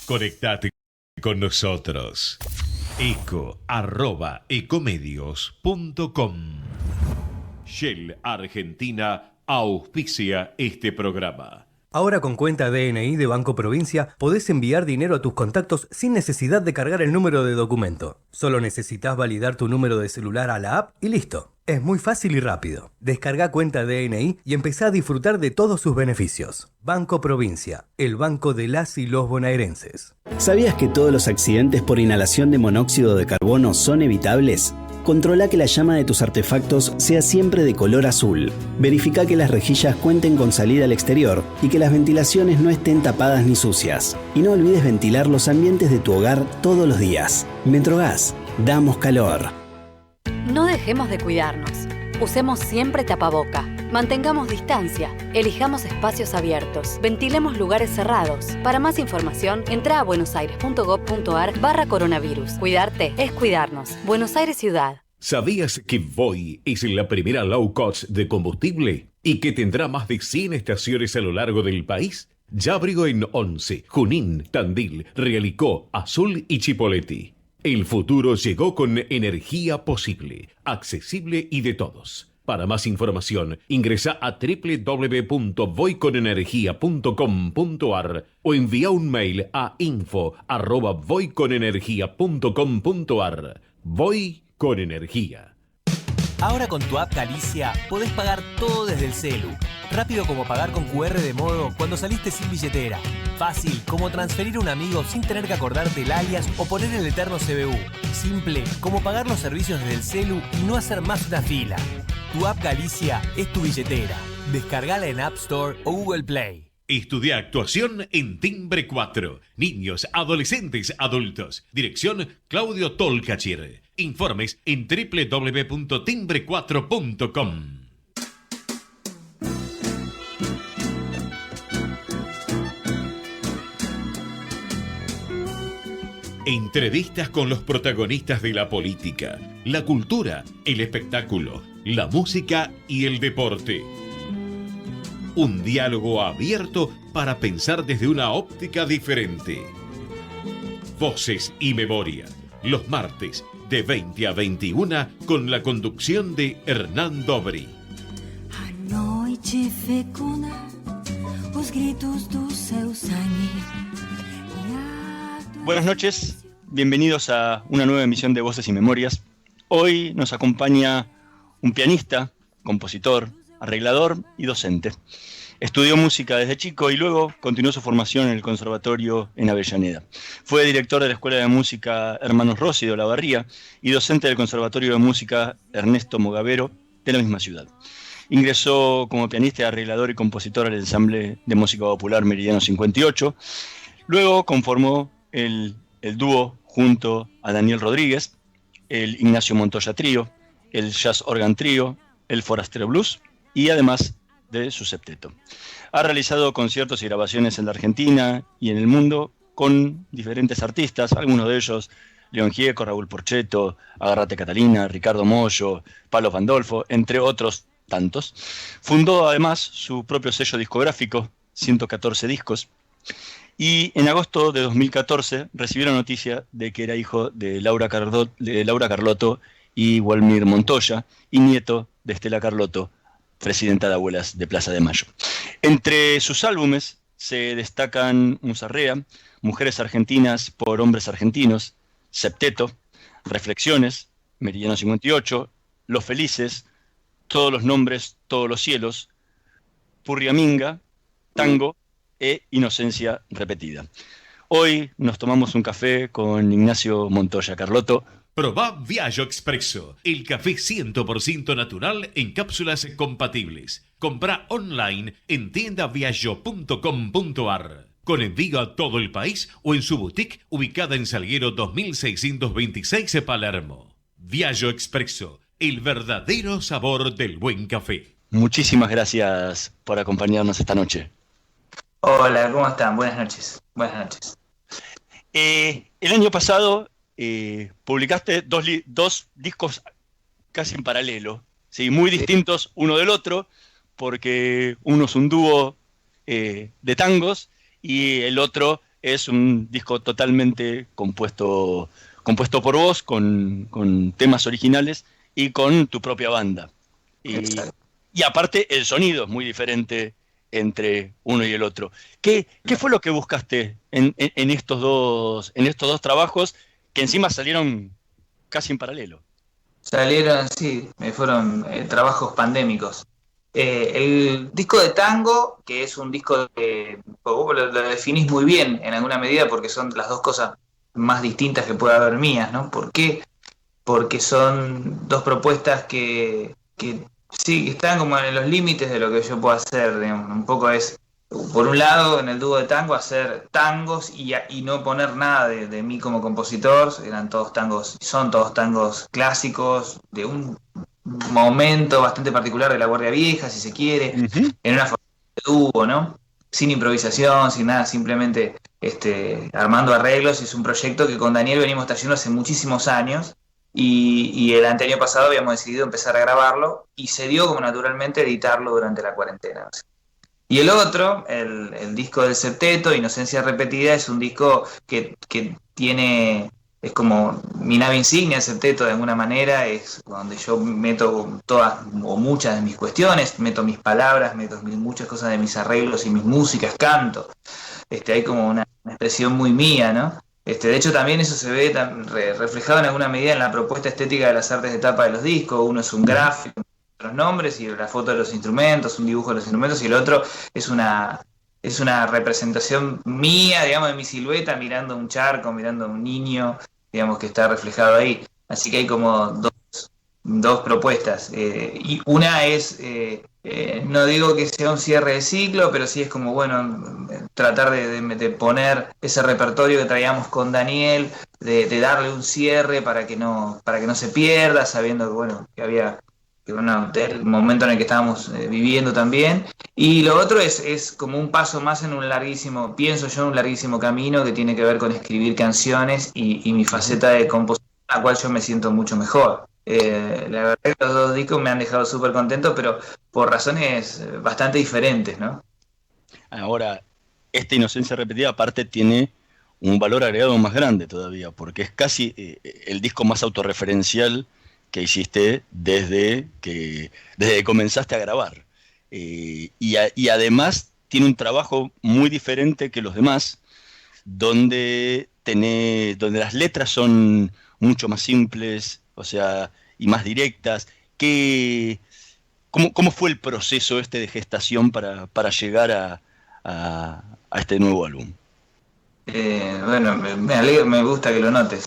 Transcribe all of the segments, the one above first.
Conectate con nosotros. eco@ecomedios.com. Shell Argentina auspicia este programa. Ahora con cuenta DNI de Banco Provincia podés enviar dinero a tus contactos sin necesidad de cargar el número de documento. Solo necesitas validar tu número de celular a la app y listo. Es muy fácil y rápido. Descarga cuenta DNI y empezá a disfrutar de todos sus beneficios. Banco Provincia, el banco de las y los bonaerenses. ¿Sabías que todos los accidentes por inhalación de monóxido de carbono son evitables? Controla que la llama de tus artefactos sea siempre de color azul. Verifica que las rejillas cuenten con salida al exterior y que las ventilaciones no estén tapadas ni sucias. Y no olvides ventilar los ambientes de tu hogar todos los días. Metrogas, damos calor. No dejemos de cuidarnos. Usemos siempre tapaboca. Mantengamos distancia. Elijamos espacios abiertos. Ventilemos lugares cerrados. Para más información, entra a buenosaires.gov.ar/coronavirus. Cuidarte es cuidarnos. Buenos Aires Ciudad. ¿Sabías que Voy es la primera low cost de combustible y que tendrá más de 100 estaciones a lo largo del país? Ya abrió en Once, Junín, Tandil, Realicó, Azul y Chipoleti. El futuro llegó con energía posible, accesible y de todos. Para más información, ingresa a www.voyconenergia.com.ar o envía un mail a info@voyconenergia.com.ar. Voy con energía. Ahora con tu app Galicia podés pagar todo desde el celu. Rápido como pagar con QR de modo cuando saliste sin billetera. Fácil como transferir a un amigo sin tener que acordarte el alias o poner el eterno CBU. Simple como pagar los servicios desde el celu y no hacer más una fila. Tu app Galicia es tu billetera. Descargala en App Store o Google Play. Estudia actuación en Timbre 4. Niños, adolescentes, adultos. Dirección Claudio Tolcachir. Informes en www.timbre4.com. Entrevistas con los protagonistas de la política, la cultura, el espectáculo, la música y el deporte. Un diálogo abierto para pensar desde una óptica diferente. Voces y Memoria, los martes de 20 a 21 con la conducción de Hernán Dobri. Buenas noches, bienvenidos a una nueva emisión de Voces y Memorias. Hoy nos acompaña un pianista, compositor, arreglador y docente. Estudió música desde chico y luego continuó su formación en el conservatorio en Avellaneda. Fue director de la Escuela de Música Hermanos Rossi de Olavarría y docente del Conservatorio de Música Ernesto Mogavero de la misma ciudad. Ingresó como pianista, arreglador y compositor al ensamble de música popular Meridiano 58. Luego conformó el dúo junto a Daniel Rodríguez, el Ignacio Montoya Trío, el Jazz Organ Trío, el Forastero Blues y además de su septeto. Ha realizado conciertos y grabaciones en la Argentina y en el mundo con diferentes artistas, algunos de ellos León Gieco, Raúl Porchetto, Agarrate Catalina, Ricardo Mollo, Palo Pandolfo, entre otros tantos. Fundó además su propio sello discográfico, 114 discos, y en agosto de 2014 recibió la noticia de que era hijo de Laura Carlotto y Walmir Montoya, y nieto de Estela Carlotto, presidenta de Abuelas de Plaza de Mayo. Entre sus álbumes se destacan Musarrea, Mujeres Argentinas por Hombres Argentinos, Septeto, Reflexiones, Meridiano 58, Los Felices, Todos los Nombres, Todos los Cielos, Purriaminga, Tango e Inocencia Repetida. Hoy nos tomamos un café con Ignacio Montoya Carlotto. Probá Viaggio Expresso, el café 100% natural en cápsulas compatibles. Comprá online en tiendaviaggio.com.ar. Con envío a todo el país o en su boutique ubicada en Salguero 2626 Palermo. Viaggio Expresso, el verdadero sabor del buen café. Muchísimas gracias por acompañarnos esta noche. Hola, ¿cómo están? Buenas noches. Buenas noches. El año pasado publicaste dos discos casi en paralelo, ¿sí? Muy distintos uno del otro, porque uno es un dúo de tangos y el otro es un disco totalmente compuesto por vos, con temas originales y con tu propia banda. Y aparte el sonido es muy diferente entre uno y el otro. ¿Qué fue lo que buscaste en estos dos trabajos que encima salieron casi en paralelo? Salieron, sí, fueron trabajos pandémicos. El disco de tango, que es un disco que vos lo definís muy bien en alguna medida porque son las dos cosas más distintas que puede haber mías, ¿no? ¿Por qué? Porque son dos propuestas que sí, están como en los límites de lo que yo puedo hacer, digamos. Un poco es, por un lado, en el dúo de tango, hacer tangos y no poner nada de mí como compositor. Eran todos tangos, son todos tangos clásicos, de un momento bastante particular de la Guardia Vieja, si se quiere, en una forma de dúo, ¿no? Sin improvisación, sin nada, simplemente armando arreglos. Es un proyecto que con Daniel venimos trayendo hace muchísimos años. Y el año pasado habíamos decidido empezar a grabarlo y se dio como naturalmente editarlo durante la cuarentena. Y el otro, el disco del septeto, Inocencia Repetida, es un disco que tiene, es como mi nave insignia, el septeto de alguna manera, es donde yo meto todas o muchas de mis cuestiones, meto mis palabras, meto muchas cosas de mis arreglos y mis músicas, canto. Hay como una expresión muy mía, ¿no? De hecho, también eso se ve reflejado en alguna medida en la propuesta estética de las artes de tapa de los discos. Uno es un gráfico, los nombres y la foto de los instrumentos, un dibujo de los instrumentos, y el otro es una representación mía, digamos, de mi silueta, mirando un charco, mirando a un niño, digamos, que está reflejado ahí. Así que hay como dos propuestas. Y una es, no digo que sea un cierre de ciclo, pero sí es como, bueno, tratar de poner ese repertorio que traíamos con Daniel, de darle un cierre para que no se pierda, sabiendo que, bueno, el momento en el que estábamos viviendo también. Y lo otro es como un paso más en un larguísimo, pienso yo, un larguísimo camino que tiene que ver con escribir canciones y mi faceta de compositor, a la cual yo me siento mucho mejor. La verdad que los dos discos me han dejado súper contento, pero por razones bastante diferentes, ¿no? Ahora, esta Inocencia Repetida aparte tiene un valor agregado más grande todavía, porque es casi el disco más autorreferencial que hiciste desde que comenzaste a grabar. Y además tiene un trabajo muy diferente que los demás, donde las letras son mucho más simples, o sea, y más directas. ¿Cómo fue el proceso de gestación para llegar a este nuevo álbum? Bueno, me gusta que lo notes.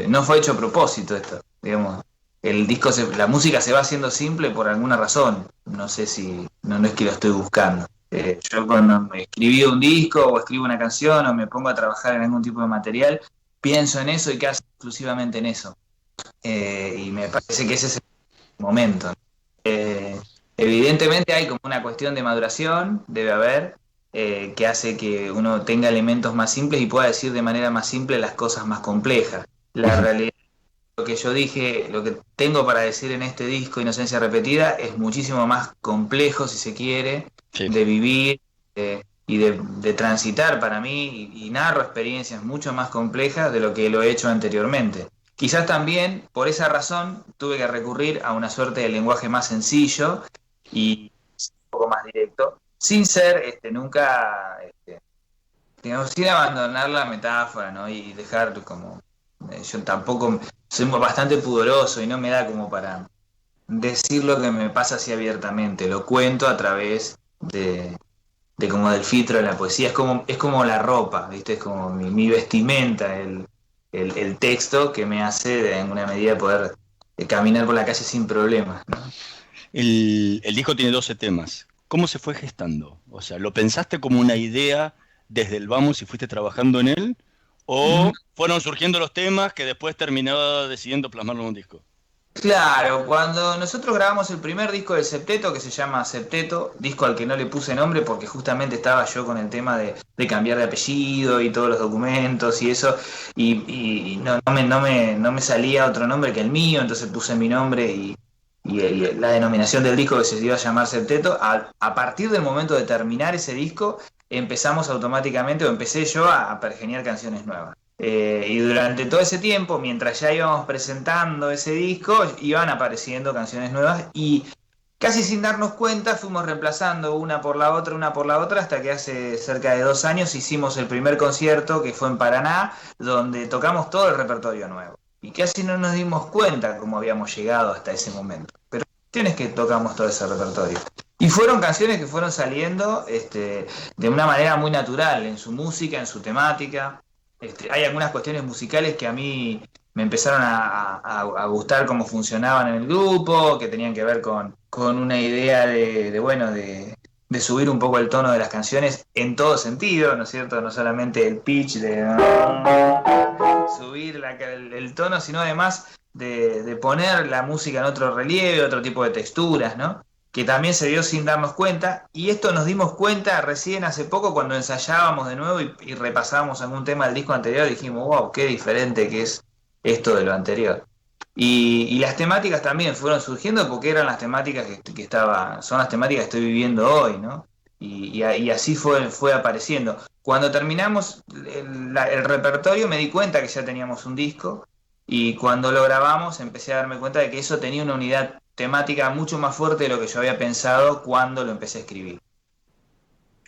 No fue hecho a propósito esto, digamos. El disco, la música se va haciendo simple por alguna razón. No sé si, no es que lo estoy buscando. Yo cuando escribí un disco o escribo una canción o me pongo a trabajar en algún tipo de material, pienso en eso y casi exclusivamente en eso. Y me parece que ese es el momento. Evidentemente hay como una cuestión de maduración, debe haber, que hace que uno tenga elementos más simples y pueda decir de manera más simple las cosas más complejas. La realidad, lo que yo dije, lo que tengo para decir en este disco, Inocencia Repetida, es muchísimo más complejo, si se quiere, sí, de vivir y de transitar para mí, y narro experiencias mucho más complejas de lo que lo he hecho anteriormente. Quizás también, por esa razón, tuve que recurrir a una suerte de lenguaje más sencillo y un poco más directo, sin ser nunca, digamos, sin abandonar la metáfora, ¿no? Y dejar como... yo tampoco soy bastante pudoroso y no me da como para decir lo que me pasa así abiertamente. Lo cuento a través de como del filtro de la poesía. Es como la ropa, ¿viste? Es como mi vestimenta, el texto que me hace de alguna medida poder caminar por la calle sin problemas, ¿no? El disco tiene 12 temas. ¿Cómo se fue gestando? O sea, ¿lo pensaste como una idea desde el vamos y fuiste trabajando en él? ¿O fueron surgiendo los temas que después terminaba decidiendo plasmarlo en un disco? Claro, cuando nosotros grabamos el primer disco del Septeto, que se llama Septeto, disco al que no le puse nombre porque justamente estaba yo con el tema de cambiar de apellido y todos los documentos y eso, y no me salía otro nombre que el mío, entonces puse mi nombre y la denominación del disco, que se iba a llamar Septeto. A partir del momento de terminar ese disco, empezamos automáticamente, o empecé yo a pergeñar canciones nuevas. Y durante todo ese tiempo, mientras ya íbamos presentando ese disco, iban apareciendo canciones nuevas y casi sin darnos cuenta fuimos reemplazando una por la otra, hasta que hace cerca de 2 años hicimos el primer concierto, que fue en Paraná, donde tocamos todo el repertorio nuevo. Y casi no nos dimos cuenta cómo habíamos llegado hasta ese momento. Pero la cuestión es que tocamos todo ese repertorio. Y fueron canciones que fueron saliendo de una manera muy natural, en su música, en su temática. Hay algunas cuestiones musicales que a mí me empezaron a gustar cómo funcionaban en el grupo, que tenían que ver con una idea de subir un poco el tono de las canciones en todo sentido, ¿no es cierto? No solamente el pitch de subir el tono, sino además de poner la música en otro relieve, otro tipo de texturas, ¿no? Que también se dio sin darnos cuenta, y esto nos dimos cuenta recién hace poco cuando ensayábamos de nuevo y repasábamos algún tema del disco anterior, y dijimos, wow, qué diferente que es esto de lo anterior. Y las temáticas también fueron surgiendo porque eran las temáticas son las temáticas que estoy viviendo hoy, ¿no? Y así fue apareciendo. Cuando terminamos el repertorio me di cuenta que ya teníamos un disco, y cuando lo grabamos empecé a darme cuenta de que eso tenía una unidad temática mucho más fuerte de lo que yo había pensado cuando lo empecé a escribir.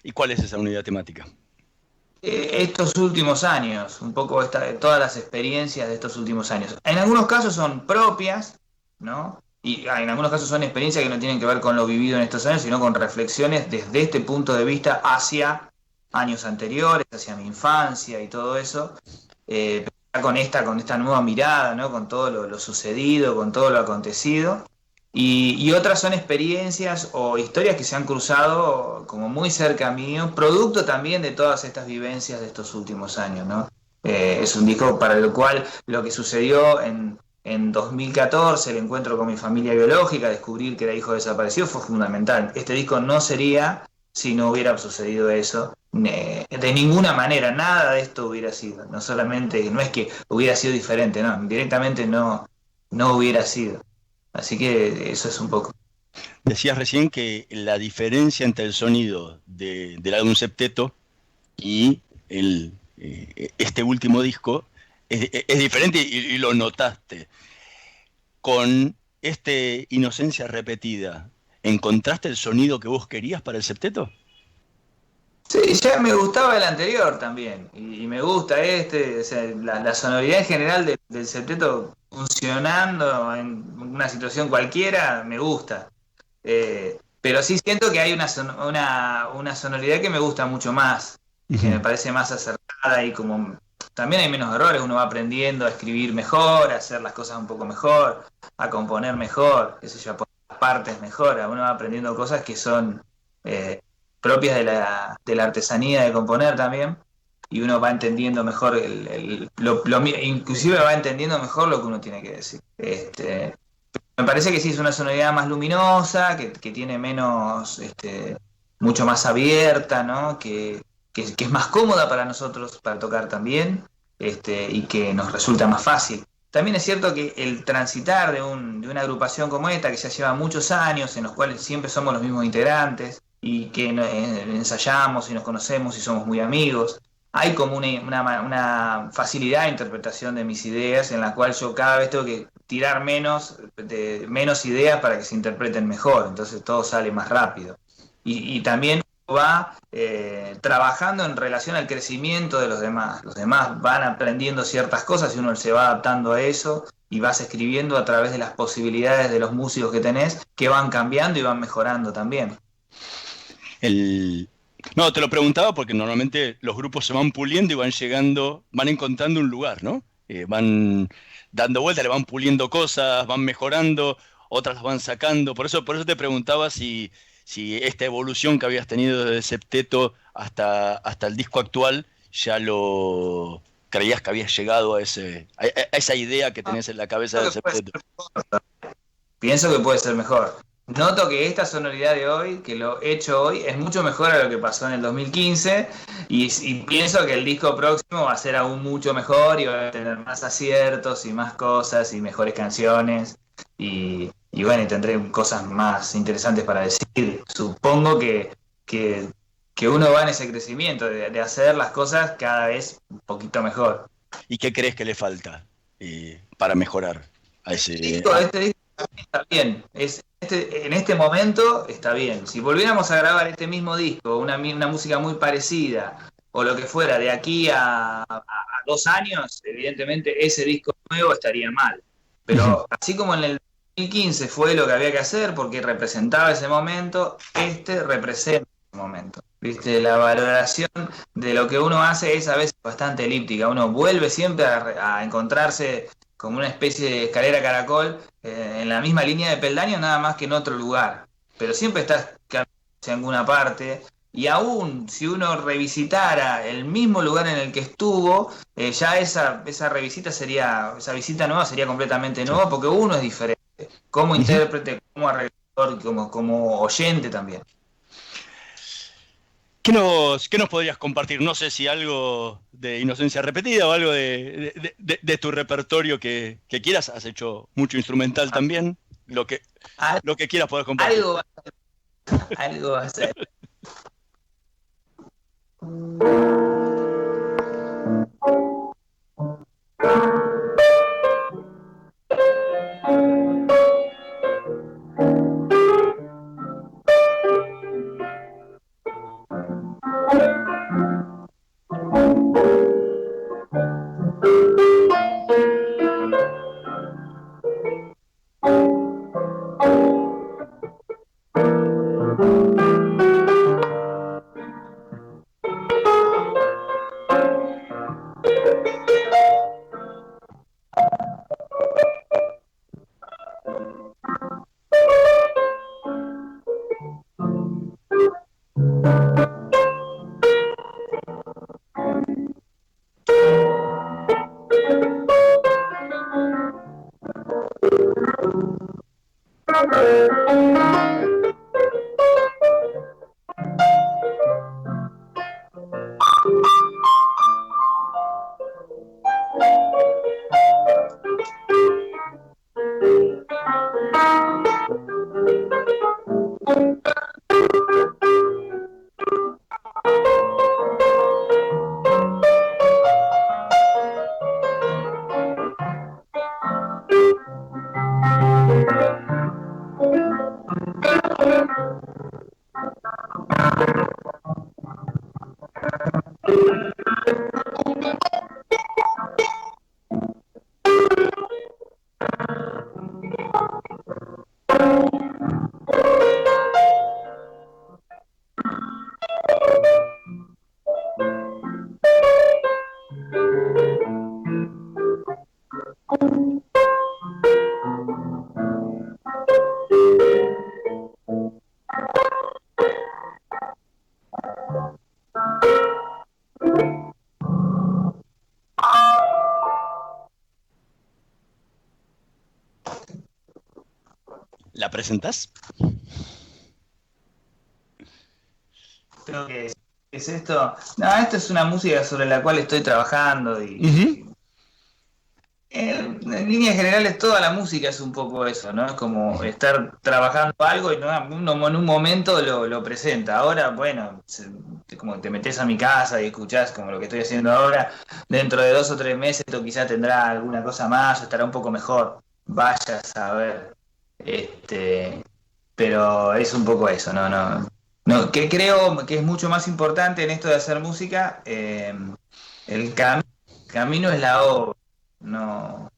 ¿Y cuál es esa unidad temática? Estos últimos años, un poco todas las experiencias de estos últimos años. En algunos casos son propias, ¿no? Y en algunos casos son experiencias que no tienen que ver con lo vivido en estos años, sino con reflexiones desde este punto de vista hacia años anteriores, hacia mi infancia y todo eso. Con esta nueva mirada, ¿no? Con todo lo sucedido, con todo lo acontecido. Y otras son experiencias o historias que se han cruzado como muy cerca mío, producto también de todas estas vivencias de estos últimos años, ¿no? Es un disco para el cual lo que sucedió en 2014, el encuentro con mi familia biológica, descubrir que era hijo desaparecido, fue fundamental. Este disco no sería si no hubiera sucedido eso. De ninguna manera, nada de esto hubiera sido. No es que hubiera sido diferente, no, directamente no hubiera sido. Así que eso es un poco. Decías recién que la diferencia entre el sonido del álbum Septeto y este último disco es diferente y lo notaste. Con Inocencia Repetida, ¿encontraste el sonido que vos querías para el Septeto? Sí, ya me gustaba el anterior también, y me gusta o sea, la sonoridad en general del septeto funcionando en una situación cualquiera, me gusta. Pero sí siento que hay una sonoridad que me gusta mucho más, que me parece más acertada, y como también hay menos errores, uno va aprendiendo a escribir mejor, a hacer las cosas un poco mejor, a componer mejor, qué sé yo, a poner las partes mejor, uno va aprendiendo cosas que son propias de la artesanía de componer también, y uno va entendiendo mejor inclusive va entendiendo mejor lo que uno tiene que decir. Me parece que sí es una sonoridad más luminosa, que tiene menos, mucho más abierta, ¿no? Que es más cómoda para nosotros para tocar también, y que nos resulta más fácil. También es cierto que el transitar de una agrupación como esta, que ya lleva muchos años, en los cuales siempre somos los mismos integrantes, y que ensayamos y nos conocemos y somos muy amigos, hay como una facilidad de interpretación de mis ideas, en la cual yo cada vez tengo que tirar menos ideas para que se interpreten mejor, entonces todo sale más rápido. Y también va trabajando en relación al crecimiento de los demás. Los demás van aprendiendo ciertas cosas y uno se va adaptando a eso, y vas escribiendo a través de las posibilidades de los músicos que tenés, que van cambiando y van mejorando también. No, te lo preguntaba porque normalmente los grupos se van puliendo y van encontrando un lugar, ¿no? Van dando vueltas, le van puliendo cosas, van mejorando, otras las van sacando. Por eso te preguntaba si esta evolución que habías tenido desde Septeto hasta el disco actual, ya lo creías que habías llegado a esa idea que tenés en la cabeza de Septeto. Pienso que puede ser mejor. Noto que esta sonoridad de hoy, que lo he hecho hoy, es mucho mejor a lo que pasó en el 2015, y pienso que el disco próximo va a ser aún mucho mejor, y va a tener más aciertos y más cosas y mejores canciones, y bueno, y tendré cosas más interesantes para decir. Supongo que que uno va en ese crecimiento, de hacer las cosas cada vez un poquito mejor. ¿Y qué crees que le falta para mejorar a ese? Este disco también está bien. En este momento está bien. Si volviéramos a grabar este mismo disco, una música muy parecida, o lo que fuera, de aquí a 2 años, evidentemente ese disco nuevo estaría mal. Pero así como en el 2015 fue lo que había que hacer porque representaba ese momento, este representa ese momento. ¿Viste? La valoración de lo que uno hace es a veces bastante elíptica. Uno vuelve siempre a encontrarse como una especie de escalera caracol en la misma línea de peldaños, nada más que en otro lugar. Pero siempre estás en alguna parte. Y aún si uno revisitara el mismo lugar en el que estuvo, ya esa visita nueva sería completamente nueva porque uno es diferente, como intérprete, como arreglador y como oyente también. ¿Qué nos podrías compartir? No sé si algo de Inocencia Repetida o algo de tu repertorio que quieras. Has hecho mucho instrumental también. Lo que quieras poder compartir. Algo va a ser. ¿La presentás? Creo que es esto. No, esto es una música sobre la cual estoy trabajando y en líneas generales toda la música es un poco eso, ¿no? Es como estar trabajando algo y uno en un momento lo presenta. Ahora, bueno, como te metes a mi casa y escuchás como lo que estoy haciendo ahora, dentro de 2 o 3 meses esto quizá tendrá alguna cosa más o estará un poco mejor. Vaya a saber. Pero es un poco eso, no, que creo que es mucho más importante en esto de hacer música, el camino es la obra, no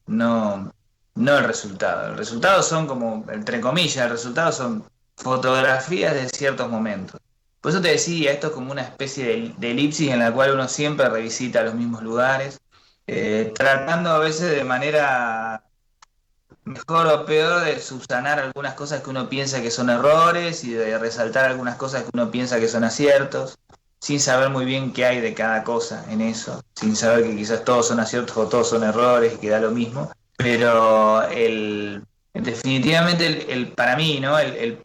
el resultado. El resultado son como, entre comillas, el resultado son fotografías de ciertos momentos. Por eso te decía, esto es como una especie de elipsis en la cual uno siempre revisita los mismos lugares, tratando a veces de manera mejor o peor de subsanar algunas cosas que uno piensa que son errores y de resaltar algunas cosas que uno piensa que son aciertos, sin saber muy bien qué hay de cada cosa en eso, sin saber que quizás todos son aciertos o todos son errores y que da lo mismo. Pero definitivamente para mí, ¿no? El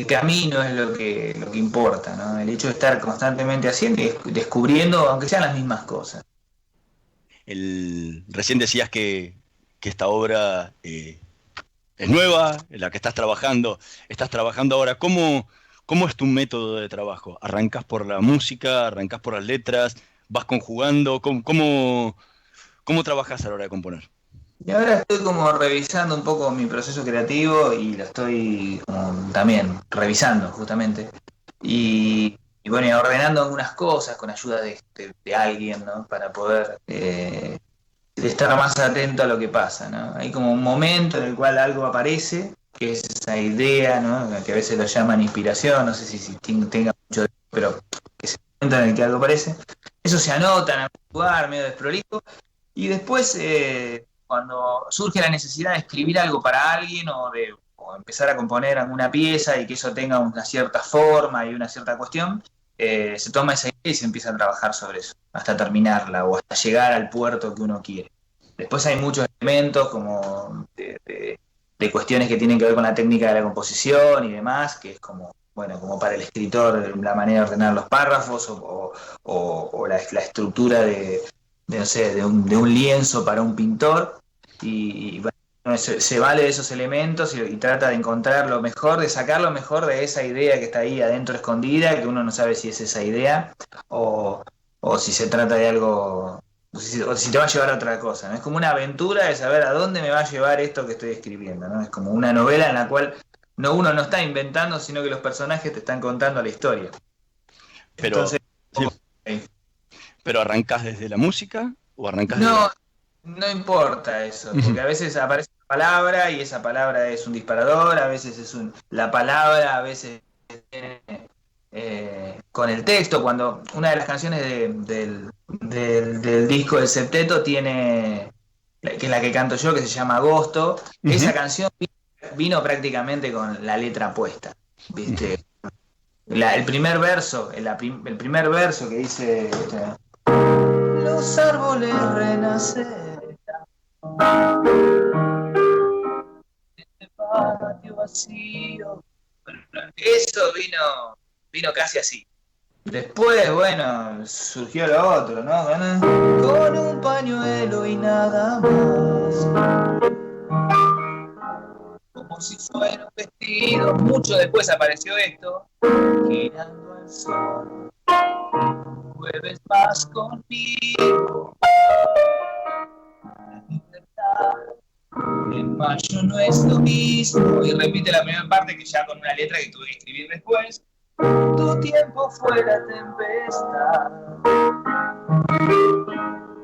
camino es lo que importa, ¿no? El hecho de estar constantemente haciendo y descubriendo, aunque sean las mismas cosas. Recién decías que esta obra es nueva, en la que estás trabajando ahora. ¿Cómo ¿Cómo es tu método de trabajo? ¿Arrancás por la música? ¿Arrancás por las letras? ¿Vas conjugando? ¿Cómo trabajás a la hora de componer? Y ahora estoy como revisando un poco mi proceso creativo y lo estoy como también revisando justamente. Y bueno, y ordenando algunas cosas con ayuda de alguien, ¿no? Para poder estar más atento a lo que pasa, ¿no? Hay como un momento en el cual algo aparece, que es esa idea, ¿no? Que a veces lo llaman inspiración, no sé si tenga mucho de eso, pero que es el momento en el que algo aparece. Eso se anota en algún lugar, medio desprolijo, y después, cuando surge la necesidad de escribir algo para alguien o empezar a componer alguna pieza y que eso tenga una cierta forma y una cierta cuestión, se toma esa idea y se empieza a trabajar sobre eso, hasta terminarla o hasta llegar al puerto que uno quiere. Después hay muchos elementos como de cuestiones que tienen que ver con la técnica de la composición y demás, que es como, bueno, como para el escritor la manera de ordenar los párrafos o la estructura no sé, de un lienzo para un pintor. Y bueno, se vale de esos elementos y trata de encontrar lo mejor, de sacar lo mejor de esa idea que está ahí adentro escondida, que uno no sabe si es esa idea o si se trata de algo, o si te va a llevar a otra cosa, ¿no? Es como una aventura de saber a dónde me va a llevar esto que estoy escribiendo, ¿no? Es como una novela en la cual uno no está inventando, sino que los personajes te están contando la historia. Pero, Entonces, sí, okay. ¿pero arrancás desde la música o arrancás No importa eso, porque a veces aparece una palabra y esa palabra es un disparador, a veces la palabra, a veces tiene, con el texto. Cuando una de las canciones del disco del septeto tiene, que es la que canto yo, que se llama Agosto, esa canción vino prácticamente con la letra puesta, ¿viste? El primer verso, el primer verso que dice, los árboles renacen en el patio vacío. Bueno, eso vino casi así. Después, bueno, surgió lo otro, ¿no? Con un pañuelo y nada más. Como si fuera un vestido. Mucho después apareció esto. Girando al sol. Jueves más conmigo. La libertad. En mayo no es lo mismo. Y repite la primera parte que ya con una letra que tuve que escribir después. Tu tiempo fue la tempestad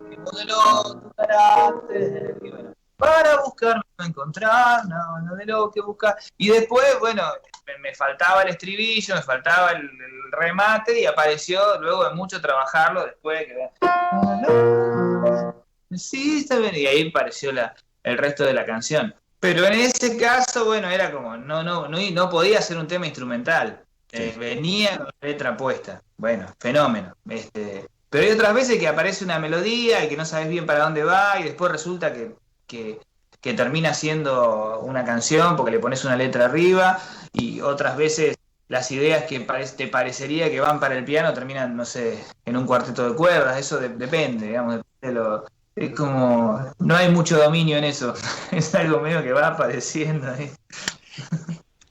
que modeló tu carácter. Y bueno, para buscar no encontrar nada de lo que buscar. Y después, bueno, me faltaba el estribillo, me faltaba el remate y apareció luego de mucho trabajarlo después que sí, está bien, y ahí apareció el resto de la canción. Pero en ese caso, bueno, era como, no podía ser un tema instrumental. Venía con la letra puesta. Bueno, fenómeno. Pero hay otras veces que aparece una melodía y que no sabes bien para dónde va y después resulta que termina siendo una canción porque le pones una letra arriba, y otras veces las ideas que te parecería que van para el piano terminan, no sé, en un cuarteto de cuerdas. Eso depende, digamos, es como, no hay mucho dominio en eso. Es algo medio que va apareciendo ahí.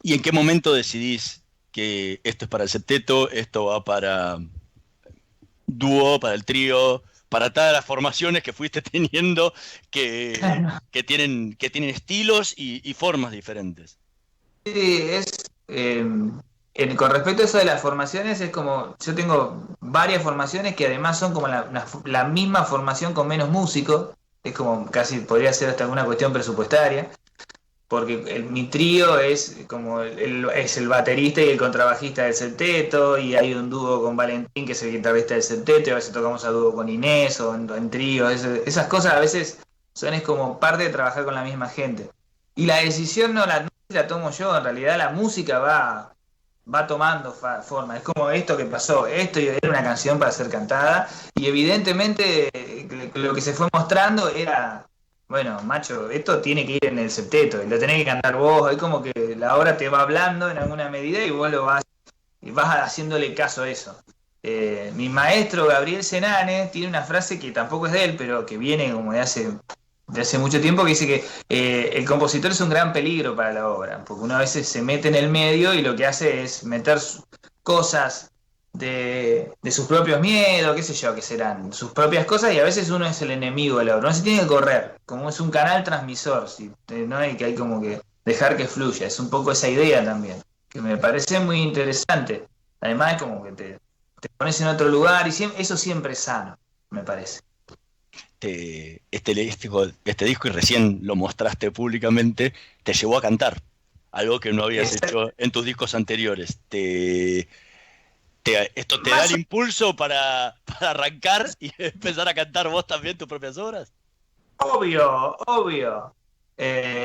¿Y en qué momento decidís que esto es para el septeto, esto va para dúo, para el trío, para todas las formaciones que fuiste teniendo que tienen estilos y formas diferentes? Sí, con respecto a eso de las formaciones, es como, yo tengo varias formaciones que además son como la misma formación con menos músicos. Es como casi podría ser hasta alguna cuestión presupuestaria, porque mi trío es como es el baterista y el contrabajista del septeto, y hay un dúo con Valentín, que es el guitarrista del septeto, y a veces tocamos a dúo con Inés o en trío. Esas cosas a veces es como parte de trabajar con la misma gente. Y la decisión no la tomo yo, en realidad la música va tomando forma. Es como esto que pasó, esto era una canción para ser cantada, y evidentemente lo que se fue mostrando era, bueno, macho, esto tiene que ir en el septeto, y lo tenés que cantar vos. Es como que la obra te va hablando en alguna medida y vos vas haciéndole caso a eso. Mi maestro Gabriel Senane tiene una frase que tampoco es de él, pero que viene como de hace de hace mucho tiempo, que dice que el compositor es un gran peligro para la obra, porque uno a veces se mete en el medio y lo que hace es meter cosas de sus propios miedos, qué sé yo, que serán sus propias cosas, y a veces uno es el enemigo de la obra. No se tiene que correr, como es un canal transmisor, ¿sí? No hay que como que dejar que fluya, es un poco esa idea también, que me parece muy interesante. Además es como que te pones en otro lugar y eso siempre es sano, me parece. Este disco, y recién lo mostraste públicamente, te llevó a cantar, algo que no habías hecho en tus discos anteriores. ¿Esto te da el impulso para arrancar y empezar a cantar vos también tus propias obras? Obvio.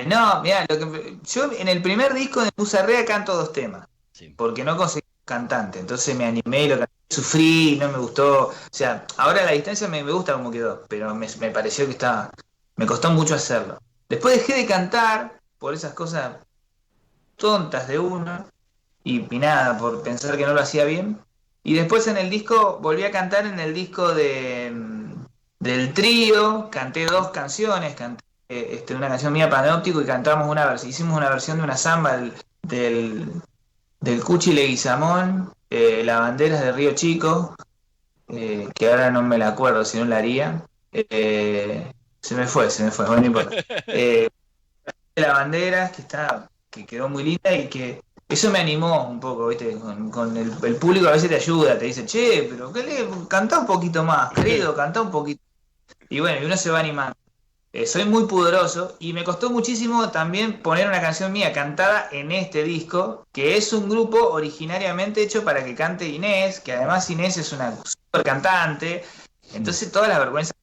No, mirá, yo en el primer disco de Musarrea canto 2 temas, Sí. porque no conseguí un cantante, entonces me animé y lo canté, sufrí, no me gustó. O sea, ahora a la distancia me gusta cómo quedó, pero me pareció que me costó mucho hacerlo. Después dejé de cantar por esas cosas tontas de uno, y nada, por pensar que no lo hacía bien. Y después en el disco, volví a cantar en el disco del trío, canté 2 canciones, canté una canción mía, Panóptico, y cantamos hicimos una versión de una samba del Cuchi Leguizamón, Lavanderas de Río Chico, que ahora no me la acuerdo, si no la haría. Se me fue, bueno, no importa. Lavanderas, que quedó muy linda, y que eso me animó un poco, ¿viste? Con el público a veces te ayuda, te dice, che, pero cantá un poquito más, querido, cantá un poquito. Y bueno, y uno se va animando. Soy muy pudoroso y me costó muchísimo también poner una canción mía cantada en este disco, que es un grupo originariamente hecho para que cante Inés, que además Inés es una super cantante, entonces todas las vergüenzas.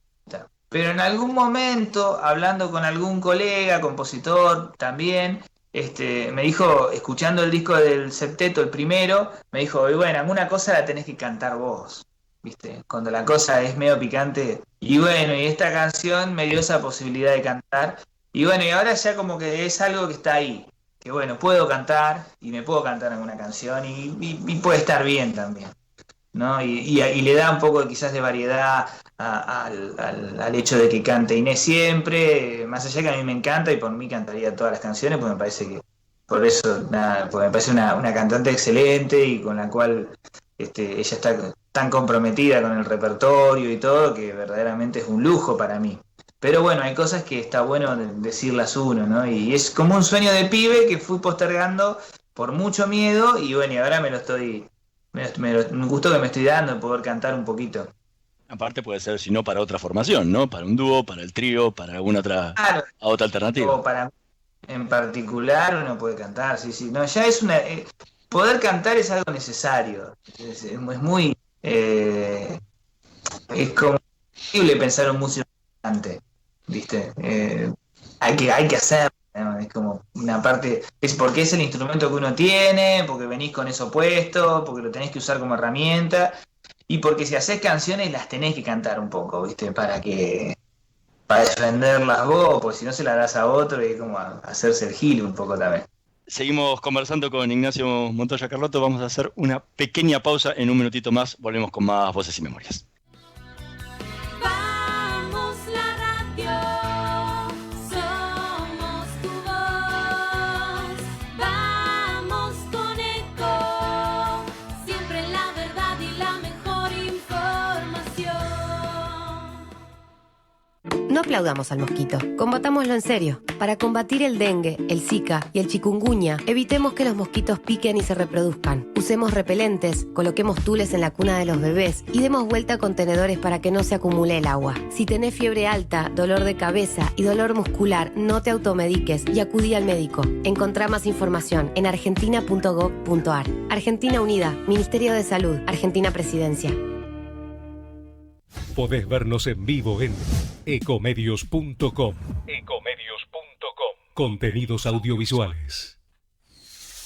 Pero en algún momento, hablando con algún colega, compositor también, me dijo, escuchando el disco del septeto, el primero, me dijo, y bueno, alguna cosa la tenés que cantar vos, ¿viste? Cuando la cosa es medio picante. Y bueno, y esta canción me dio esa posibilidad de cantar. Y bueno, y ahora ya como que es algo que está ahí. Que bueno, puedo cantar y me puedo cantar alguna canción y puede estar bien también, ¿no? Y le da un poco quizás de variedad al hecho de que cante Inés siempre, más allá que a mí me encanta y por mí cantaría todas las canciones, pues me parece que, por eso, nada, pues me parece una cantante excelente y con la cual ella está tan comprometida con el repertorio y todo, que verdaderamente es un lujo para mí. Pero bueno, hay cosas que está bueno decirlas uno, ¿no? Y es como un sueño de pibe que fui postergando por mucho miedo, y bueno, y ahora me gustó que me estoy dando de poder cantar un poquito. Aparte puede ser, si no, para otra formación, ¿no? Para un dúo, para el trío, para alguna otra alternativa. O para mí en particular uno puede cantar, sí. No, ya es poder cantar es algo necesario. Es muy... es como imposible pensar un músico cantante, ¿viste? Hay que hacerlo, ¿no? Es como una parte... Es porque es el instrumento que uno tiene, porque venís con eso puesto, porque lo tenés que usar como herramienta, y porque si haces canciones las tenés que cantar un poco, ¿viste? Para defenderlas vos, pues si no se las das a otro, y es como hacerse el gil un poco también. Seguimos conversando con Ignacio Montoya Carlotto. Vamos a hacer una pequeña pausa. En un minutito más volvemos con más Voces y Memorias. Vamos la radio, somos tu voz. Vamos con Eco, siempre la verdad y la mejor información. No aplaudamos al mosquito, combatámoslo en serio. Para combatir el dengue, el zika y el chikungunya, evitemos que los mosquitos piquen y se reproduzcan. Usemos repelentes, coloquemos tules en la cuna de los bebés y demos vuelta a contenedores para que no se acumule el agua. Si tenés fiebre alta, dolor de cabeza y dolor muscular, no te automediques y acudí al médico. Encontrá más información en argentina.gov.ar. Argentina Unida, Ministerio de Salud, Argentina Presidencia. Podés vernos en vivo en ecomedios.com. Contenidos audiovisuales.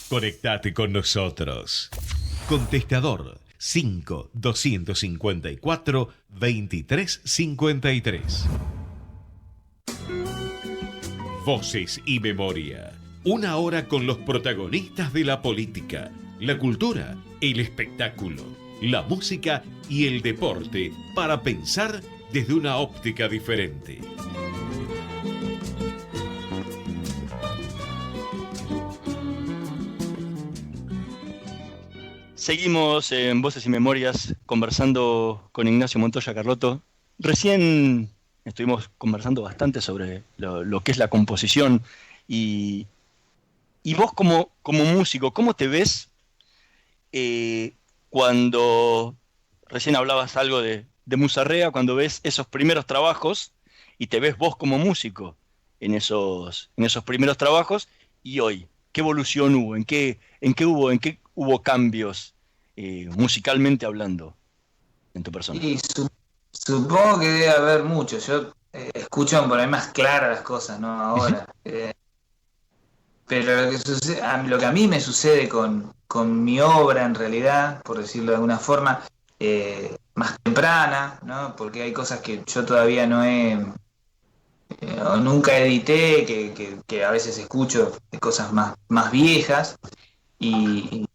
Conectate con nosotros. Contestador 5-254-2353. Voces y Memoria. Una hora con los protagonistas de la política, la cultura, el espectáculo, la música y el deporte para pensar desde una óptica diferente. Seguimos en Voces y Memorias conversando con Ignacio Montoya Carlotto. Recién estuvimos conversando bastante sobre lo que es la composición y vos como músico, ¿cómo te ves cuando recién hablabas algo de Musarrea, cuando ves esos primeros trabajos y te ves vos como músico en esos primeros trabajos y hoy? ¿Qué evolución hubo? ¿En qué hubo cambios musicalmente hablando en tu persona? Y supongo que debe haber mucho. Yo escucho por ahí más claras las cosas, ¿no? Ahora. Pero lo que a mí me sucede con mi obra, en realidad, por decirlo de alguna forma, más temprana, ¿no? Porque hay cosas que yo todavía o nunca edité, que a veces escucho de cosas más viejas, y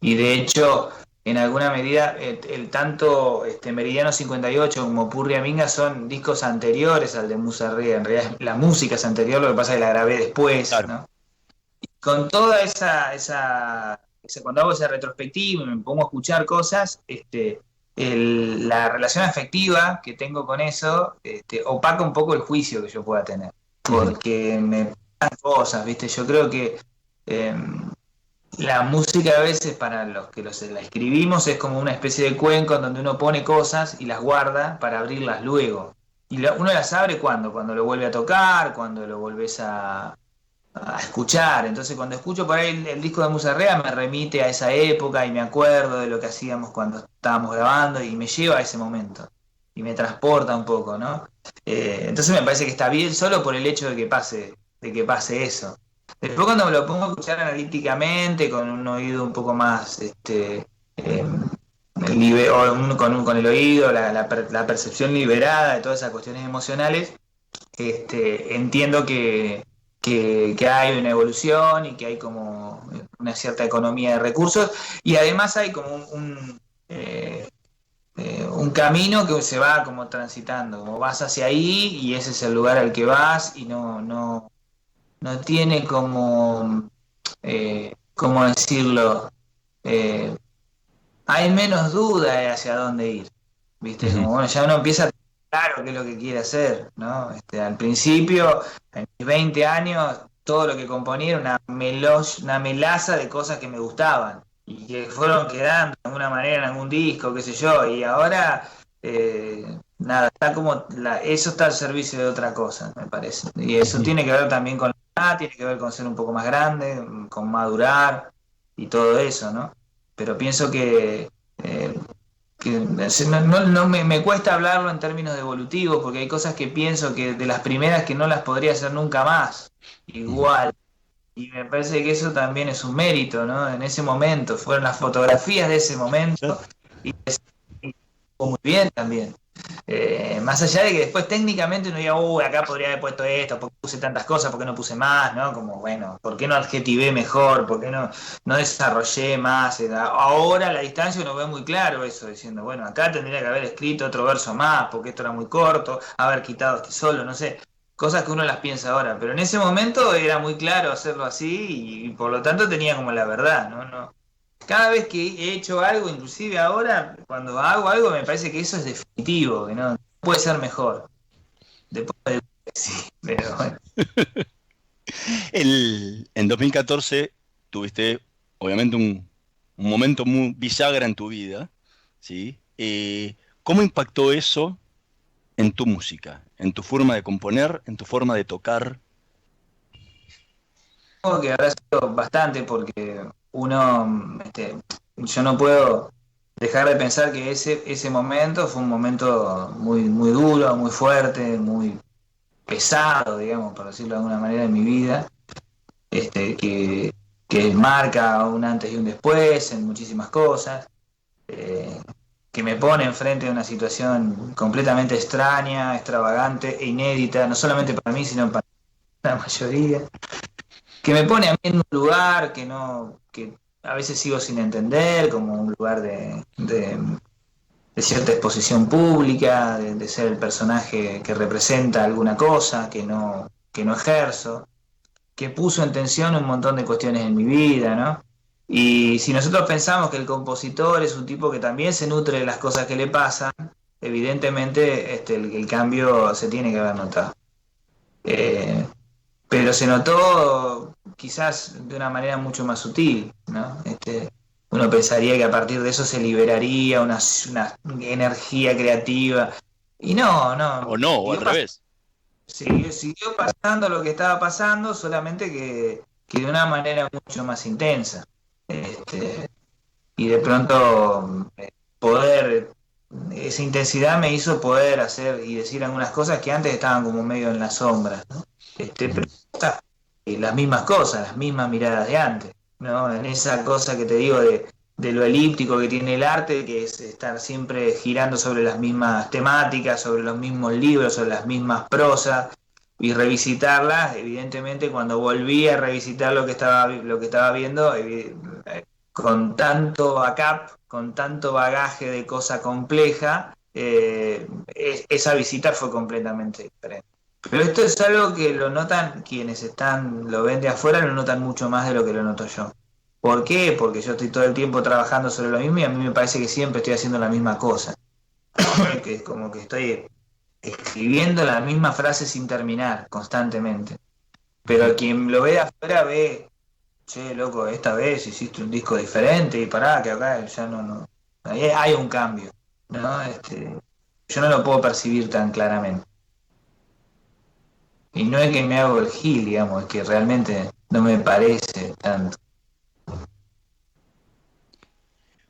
de hecho, en alguna medida, tanto Meridiano 58 como Purria Minga son discos anteriores al de Musarrea. En realidad la música es anterior, lo que pasa es que la grabé después, Claro. ¿no? Y con toda cuando hago esa retrospectiva y me pongo a escuchar cosas, la relación afectiva que tengo con eso opaca un poco el juicio que yo pueda tener, porque me pasan cosas, ¿viste? Yo creo que la música a veces para los que la escribimos es como una especie de cuenco en donde uno pone cosas y las guarda para abrirlas luego. Y uno las abre cuando lo vuelve a tocar, cuando lo volvés a escuchar. Entonces cuando escucho por ahí el disco de Musarrea me remite a esa época y me acuerdo de lo que hacíamos cuando estábamos grabando y me lleva a ese momento y me transporta un poco, ¿no? Entonces me parece que está bien solo por el hecho de que pase eso. Después cuando me lo pongo a escuchar analíticamente, con un oído un poco más con el oído, la percepción liberada de todas esas cuestiones emocionales, entiendo que hay una evolución y que hay como una cierta economía de recursos, y además hay como un camino que se va como transitando, como vas hacia ahí y ese es el lugar al que vas y no tiene como, ¿cómo decirlo? Hay menos duda de hacia dónde ir, ¿viste? Como, bueno, ya uno empieza a tener claro qué es lo que quiere hacer, ¿no? Al principio, en mis 20 años, todo lo que componía era una melaza de cosas que me gustaban y que fueron quedando de alguna manera en algún disco, qué sé yo, y ahora, nada, eso está al servicio de otra cosa, me parece. Y eso tiene que ver también con tiene que ver con ser un poco más grande, con madurar y todo eso, ¿no? Pero pienso que me cuesta hablarlo en términos evolutivos, porque hay cosas que pienso que de las primeras que no las podría hacer nunca más, igual. Y me parece que eso también es un mérito, ¿no? En ese momento, fueron las fotografías de ese momento, y muy bien también. Más allá de que después técnicamente uno diga, acá podría haber puesto esto, porque puse tantas cosas, porque no puse más, ¿no? Como, bueno, ¿por qué no adjetivé mejor? ¿Por qué no desarrollé más? Ahora a la distancia uno ve muy claro eso, diciendo, bueno, acá tendría que haber escrito otro verso más, porque esto era muy corto, haber quitado este solo, no sé. Cosas que uno las piensa ahora, pero en ese momento era muy claro hacerlo así y por lo tanto tenía como la verdad, ¿no? Cada vez que he hecho algo, inclusive ahora, cuando hago algo, me parece que eso es definitivo, que no puede ser mejor. Después de sí, pero bueno. En 2014 tuviste, obviamente, un momento muy bisagra en tu vida, ¿sí? ¿Cómo impactó eso en tu música, en tu forma de componer, en tu forma de tocar? Supongo que habrá sido bastante porque yo no puedo dejar de pensar que ese momento fue un momento muy, muy duro, muy fuerte, muy pesado, digamos, por decirlo de alguna manera, en mi vida, que marca un antes y un después en muchísimas cosas, que me pone enfrente de una situación completamente extraña, extravagante e inédita, no solamente para mí, sino para la mayoría, que me pone a mí en un lugar que a veces sigo sin entender, como un lugar de cierta exposición pública, de ser el personaje que representa alguna cosa que no ejerzo, que puso en tensión un montón de cuestiones en mi vida, ¿no? Y si nosotros pensamos que el compositor es un tipo que también se nutre de las cosas que le pasan, evidentemente el cambio se tiene que haber notado. Eh, pero se notó quizás de una manera mucho más sutil, ¿no? Uno pensaría que a partir de eso se liberaría una energía creativa. Y no, O no. no, o al revés. Siguió pasando lo que estaba pasando, solamente que de una manera mucho más intensa. Este, y de pronto poder, esa intensidad me hizo poder hacer y decir algunas cosas que antes estaban como medio en la sombra, ¿no? Pero las mismas cosas, las mismas miradas de antes, ¿no? En esa cosa que te digo de lo elíptico que tiene el arte, que es estar siempre girando sobre las mismas temáticas, sobre los mismos libros, sobre las mismas prosas, y revisitarlas, evidentemente cuando volví a revisitar lo que estaba viendo, con tanto backup, con tanto bagaje de cosa compleja, esa visita fue completamente diferente. Pero esto es algo que lo notan quienes lo ven de afuera, lo notan mucho más de lo que lo noto yo. ¿Por qué? Porque yo estoy todo el tiempo trabajando sobre lo mismo y a mí me parece que siempre estoy haciendo la misma cosa. Que es como que estoy escribiendo la misma frase sin terminar constantemente. Pero quien lo ve de afuera ve, che, loco, esta vez hiciste un disco diferente y pará, que acá ya no. Ahí hay un cambio, ¿no? Yo no lo puedo percibir tan claramente. Y no es que me hago el gil, digamos, es que realmente no me parece tanto.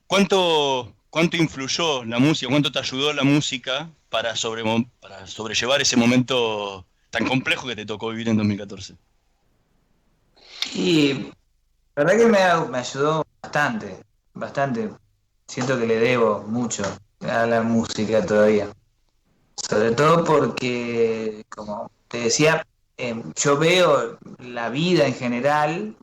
¿Cuánto influyó la música, cuánto te ayudó la música para sobrellevar ese momento tan complejo que te tocó vivir en 2014? Y la verdad que me ayudó bastante, bastante. Siento que le debo mucho a la música todavía. Sobre todo porque, como te decía, yo veo la vida en general,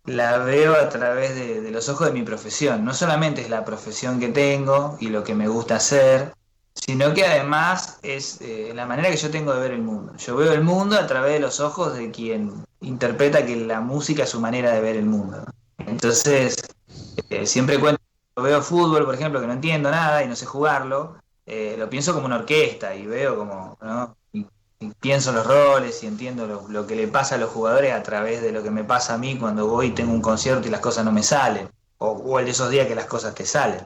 la veo a través de los ojos de mi profesión. No solamente es la profesión que tengo y lo que me gusta hacer, sino que además es la manera que yo tengo de ver el mundo. Yo veo el mundo a través de los ojos de quien interpreta que la música es su manera de ver el mundo. Entonces, siempre cuento, veo fútbol, por ejemplo, que no entiendo nada y no sé jugarlo, lo pienso como una orquesta y veo como, ¿no? Y pienso los roles y entiendo lo que le pasa a los jugadores a través de lo que me pasa a mí cuando voy y tengo un concierto y las cosas no me salen, o el de esos días que las cosas te salen.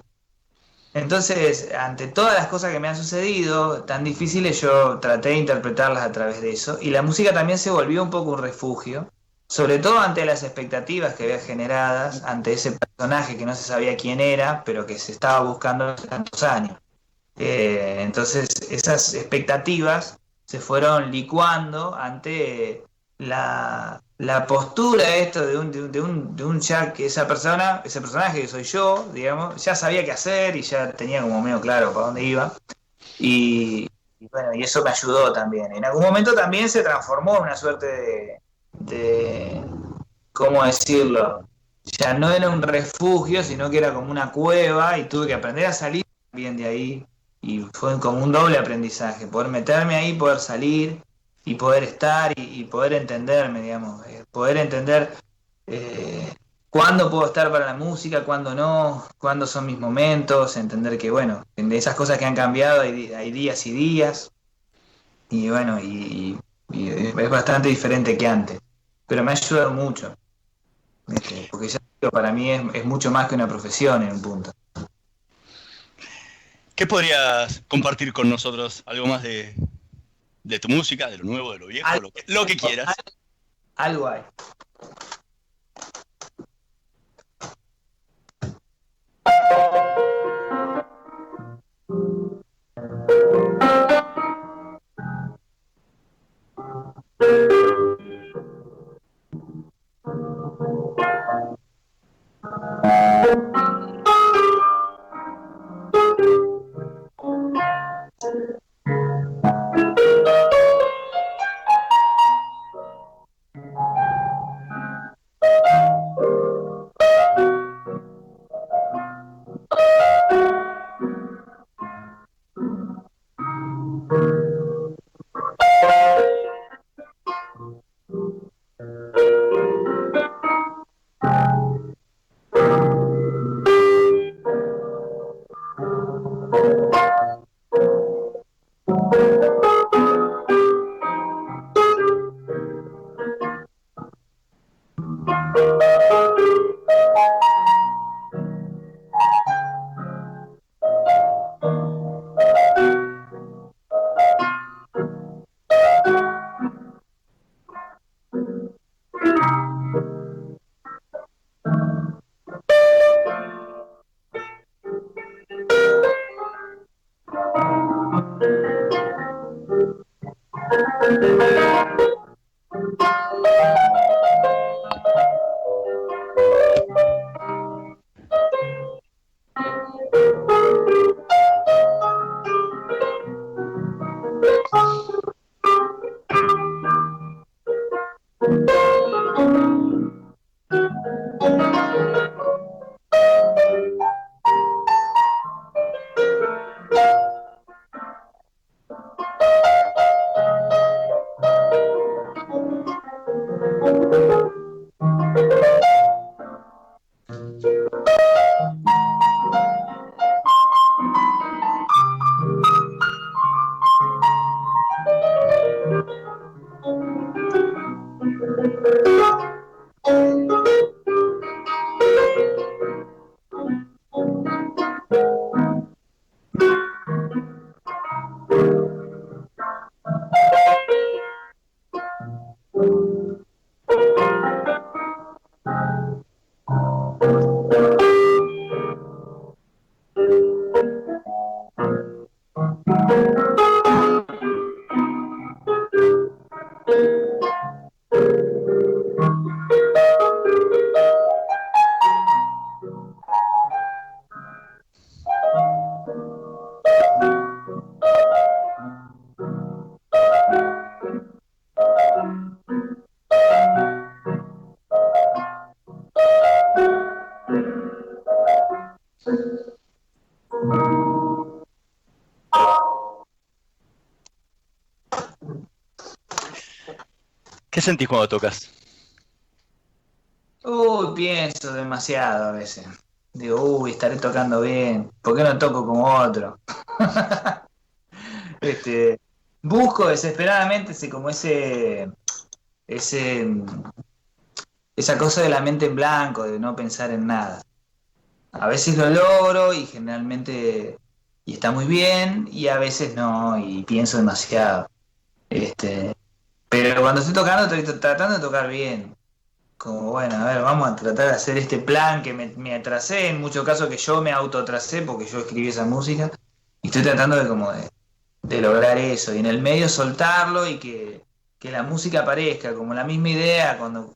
Entonces, ante todas las cosas que me han sucedido, tan difíciles, yo traté de interpretarlas a través de eso, y la música también se volvió un poco un refugio, sobre todo ante las expectativas que había generadas, ante ese personaje que no se sabía quién era, pero que se estaba buscando hace tantos años. Entonces, esas expectativas se fueron licuando ante la postura esto de un ya que ese personaje que soy yo, digamos, ya sabía qué hacer y ya tenía como medio claro para dónde iba. Y bueno, y eso me ayudó también. En algún momento también se transformó en una suerte de ¿cómo decirlo? Ya no era un refugio, sino que era como una cueva y tuve que aprender a salir bien de ahí. Y fue como un doble aprendizaje, poder meterme ahí, poder salir y poder estar y poder entenderme, digamos, poder entender cuándo puedo estar para la música, cuándo no, cuándo son mis momentos, entender que, bueno, de esas cosas que han cambiado hay días y días, y bueno, y es bastante diferente que antes, pero me ha ayudado mucho, porque ya digo, para mí es mucho más que una profesión en un punto. ¿Qué podrías compartir con nosotros? ¿Algo más de tu música, de lo nuevo, de lo viejo, lo que quieras? Algo hay. ¿Qué sentís cuando tocas? Pienso demasiado a veces. Digo, estaré tocando bien. ¿Por qué no toco como otro? Este, busco desesperadamente ese, esa cosa de la mente en blanco, de no pensar en nada. A veces lo logro y generalmente y está muy bien, y a veces no, y pienso demasiado. Pero cuando estoy tocando, estoy tratando de tocar bien. Como, bueno, a ver, vamos a tratar de hacer este plan que me atrasé, en muchos casos que yo me autoatrasé porque yo escribí esa música, y estoy tratando de lograr eso, y en el medio soltarlo y que la música aparezca, como la misma idea cuando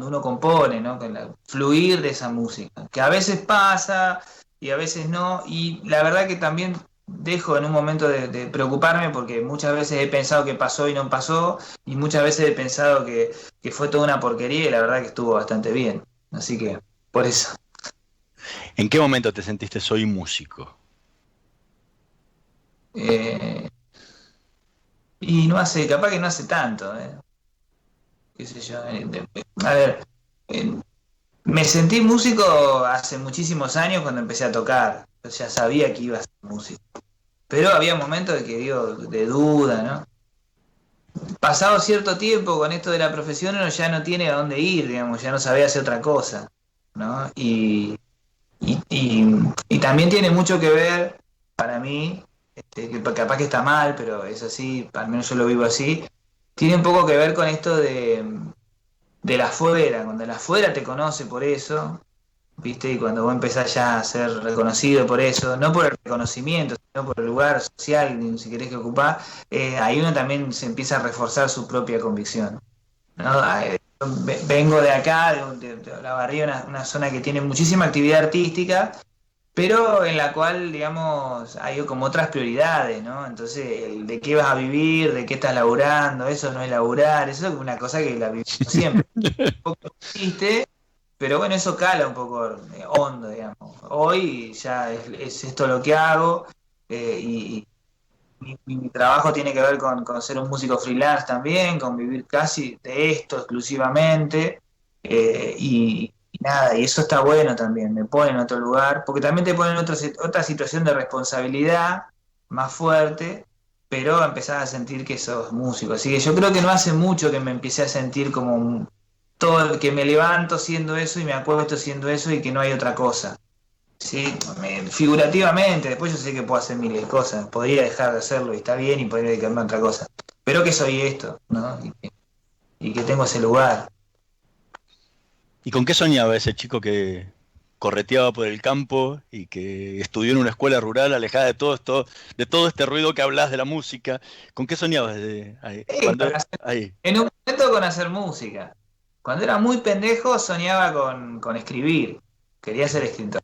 uno compone, ¿no? Fluir de esa música, que a veces pasa y a veces no, y la verdad que también dejo en un momento de preocuparme porque muchas veces he pensado que pasó y no pasó, y muchas veces he pensado que fue toda una porquería y la verdad que estuvo bastante bien. Así que, por eso. ¿En qué momento te sentiste soy músico? Y no hace, capaz que no hace tanto, qué sé yo. A ver, me sentí músico hace muchísimos años cuando empecé a tocar. Yo ya sabía que iba a ser músico. Pero había momentos de duda, ¿no? Pasado cierto tiempo con esto de la profesión, uno ya no tiene a dónde ir, digamos, ya no sabe hacer otra cosa, ¿no? Y también tiene mucho que ver, para mí, que capaz que está mal, pero es así, al menos yo lo vivo así, tiene un poco que ver con esto de la afuera, cuando la afuera te conoce por eso, ¿viste? Y cuando vos empezás ya a ser reconocido por eso, no por el reconocimiento, sino por el lugar social, si querés que ocupás, ahí uno también se empieza a reforzar su propia convicción, ¿no? Vengo de acá, de La Barría, una zona que tiene muchísima actividad artística, pero en la cual, digamos, hay como otras prioridades, ¿no? Entonces, de qué vas a vivir, de qué estás laburando, eso no es laburar, eso es una cosa que la vivimos siempre. Un poco triste, pero bueno, eso cala un poco hondo, digamos. Hoy ya es esto lo que hago, y mi trabajo tiene que ver con ser un músico freelance también, con vivir casi de esto exclusivamente, y nada, y eso está bueno también, me pone en otro lugar, porque también te pone en otra situación de responsabilidad más fuerte, pero empezás a sentir que sos músico. Así que yo creo que no hace mucho que me empecé a sentir como todo, que me levanto siendo eso y me acuesto siendo eso y que no hay otra cosa. Sí, figurativamente, después yo sé que puedo hacer miles de cosas, podría dejar de hacerlo y está bien y podría dedicarme a otra cosa, pero que soy esto, ¿no? Y que tengo ese lugar. ¿Y con qué soñaba ese chico que correteaba por el campo y que estudió en una escuela rural alejada de todo este ruido que hablas de la música. ¿Con qué soñabas ahí? Ahí. En un momento con hacer música. Cuando era muy pendejo soñaba con escribir. Quería ser escritor.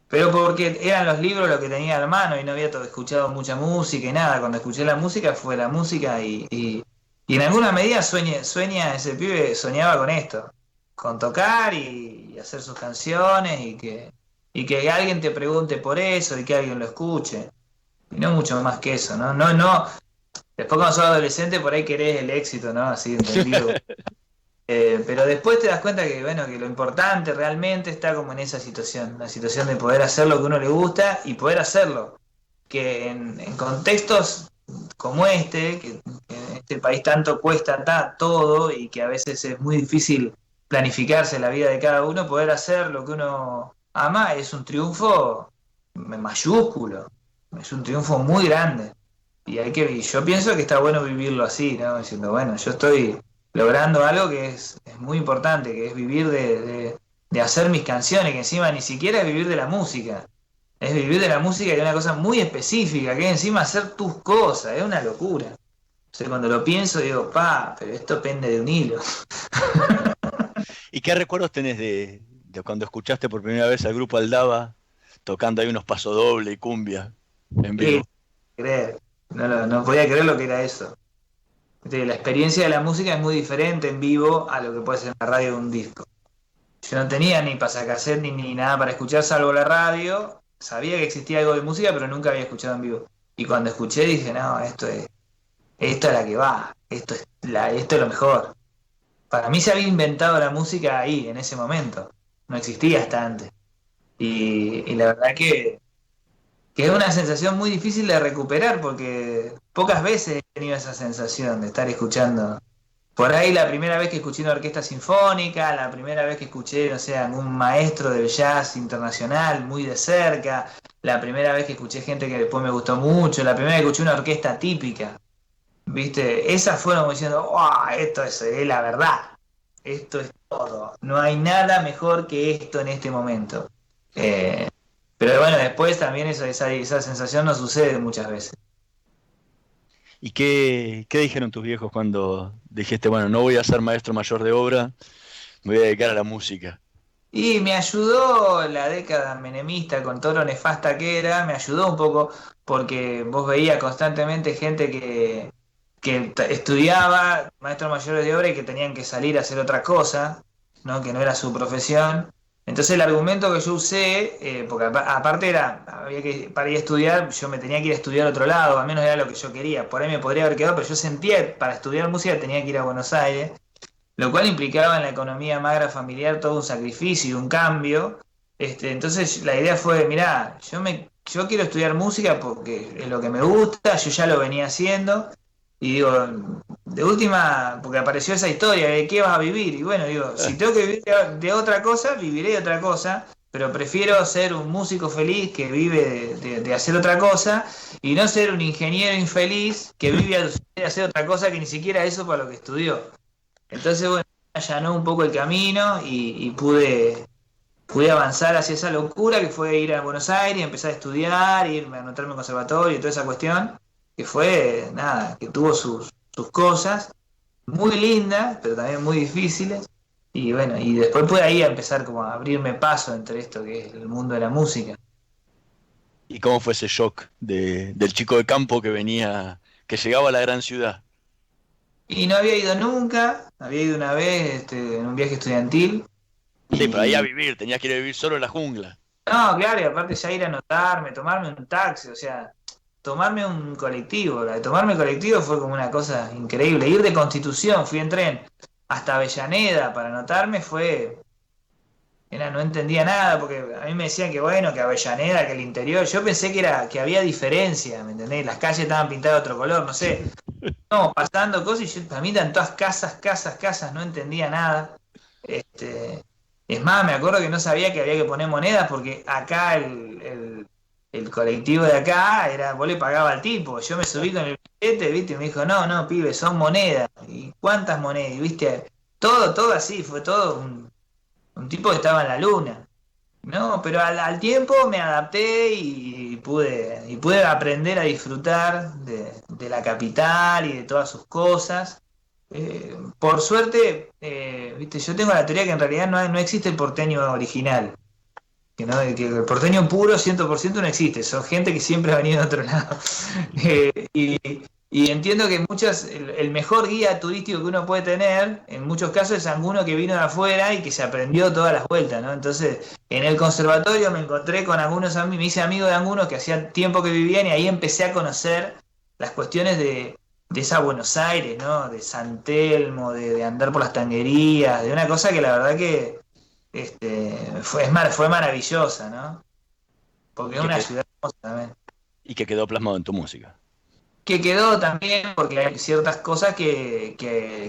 Pero porque eran los libros lo que tenía a la mano y no había escuchado mucha música y nada. Cuando escuché la música fue la música y en alguna medida sueña ese pibe, soñaba con esto. Con tocar y hacer sus canciones y que alguien te pregunte por eso y que alguien lo escuche. Y no mucho más que eso, ¿no? No. Después cuando sos adolescente por ahí querés el éxito, ¿no? Así entendido. Pero después te das cuenta que, bueno, que lo importante realmente está como en esa situación, la situación de poder hacer lo que a uno le gusta y poder hacerlo. Que en contextos como que en este país tanto cuesta todo y que a veces es muy difícil planificarse la vida de cada uno, poder hacer lo que uno ama es un triunfo mayúsculo, es un triunfo muy grande. Y yo pienso que está bueno vivirlo así, ¿no? Diciendo, bueno, yo estoy logrando algo que es muy importante, que es vivir de hacer mis canciones, que encima ni siquiera es vivir de la música, es vivir de la música y de una cosa muy específica, que es encima hacer tus cosas, es una locura. O sea, cuando lo pienso digo, pero esto pende de un hilo. ¿Y qué recuerdos tenés de cuando escuchaste por primera vez al grupo Aldaba tocando ahí unos pasodobles y cumbia en vivo? No podía creer lo que era eso. La experiencia de la música es muy diferente en vivo a lo que puede ser en la radio de un disco. Yo no tenía ni pasacassette ni nada para escuchar salvo la radio. Sabía que existía algo de música, pero nunca había escuchado en vivo. Y cuando escuché dije, no, esto es la que va, esto es lo mejor. Para mí se había inventado la música ahí, en ese momento. No existía hasta antes. Y la verdad que es una sensación muy difícil de recuperar, porque pocas veces he tenido esa sensación de estar escuchando. Por ahí la primera vez que escuché una orquesta sinfónica, la primera vez que escuché, no sé, algún maestro del jazz internacional muy de cerca, la primera vez que escuché gente que después me gustó mucho, la primera vez que escuché una orquesta típica. ¿Viste? Esas fueron como diciendo, esto es la verdad, esto es todo, no hay nada mejor que esto en este momento. Pero bueno, después también esa sensación no sucede muchas veces. ¿Y qué dijeron tus viejos cuando dijiste, bueno, no voy a ser maestro mayor de obra, me voy a dedicar a la música? Y me ayudó la década menemista con todo lo nefasta que era, me ayudó un poco porque vos veías constantemente gente que estudiaba maestros mayores de obra y que tenían que salir a hacer otra cosa, ¿no? Que no era su profesión. Entonces el argumento que yo usé, porque aparte había que, para ir a estudiar, yo me tenía que ir a estudiar a otro lado, al menos era lo que yo quería. Por ahí me podría haber quedado, pero yo sentía para estudiar música tenía que ir a Buenos Aires, lo cual implicaba en la economía magra familiar todo un sacrificio y un cambio. Entonces la idea fue, mirá, yo quiero estudiar música porque es lo que me gusta, yo ya lo venía haciendo. Y digo, de última, porque apareció esa historia de qué vas a vivir. Y bueno, digo, si tengo que vivir de otra cosa, viviré de otra cosa, pero prefiero ser un músico feliz que vive de hacer otra cosa y no ser un ingeniero infeliz que vive de hacer otra cosa que ni siquiera eso para lo que estudió. Entonces, bueno, allanó un poco el camino y pude avanzar hacia esa locura que fue ir a Buenos Aires, empezar a estudiar, irme a anotarme en conservatorio y toda esa cuestión. Que fue, nada, que tuvo sus cosas, muy lindas, pero también muy difíciles, y bueno, y después pude ahí empezar como a abrirme paso entre esto que es el mundo de la música. ¿Y cómo fue ese shock del chico de campo que llegaba a la gran ciudad? Y no había ido nunca, había ido una vez en un viaje estudiantil. Sí, pero ahí a vivir, tenías que ir a vivir solo en la jungla. No, claro, y aparte ya ir a anotarme, tomarme un taxi, o sea, tomarme un colectivo. La de tomarme colectivo fue como una cosa increíble. Ir de Constitución, fui en tren hasta Avellaneda para anotarme, no entendía nada, porque a mí me decían que bueno, que Avellaneda, que el interior, yo pensé que había diferencia, ¿me entendés? Las calles estaban pintadas de otro color, no sé. No, pasando cosas y para mí eran todas casas, no entendía nada. Es más, me acuerdo que no sabía que había que poner monedas porque acá el colectivo de acá vos le pagabas al tipo, yo me subí con el billete, ¿viste? Y me dijo, no, pibe, son monedas. ¿Y cuántas monedas? Y, ¿viste? Todo así, fue todo un tipo que estaba en la luna. No, pero al tiempo me adapté y pude aprender a disfrutar de la capital y de todas sus cosas. Por suerte, viste, yo tengo la teoría que en realidad no existe el porteño original. Que el porteño puro 100% no existe, son gente que siempre ha venido de otro lado. Y entiendo que el mejor guía turístico que uno puede tener, en muchos casos, es alguno que vino de afuera y que se aprendió todas las vueltas, ¿no? Entonces, en el conservatorio me encontré con algunos amigos, me hice amigo de algunos que hacía tiempo que vivían y ahí empecé a conocer las cuestiones de esa Buenos Aires, ¿no? De San Telmo, de andar por las tanguerías, de una cosa que la verdad que fue maravillosa, ¿no? Porque es una ciudad hermosa también. Y que quedó plasmado en tu música. Que quedó también porque hay ciertas cosas que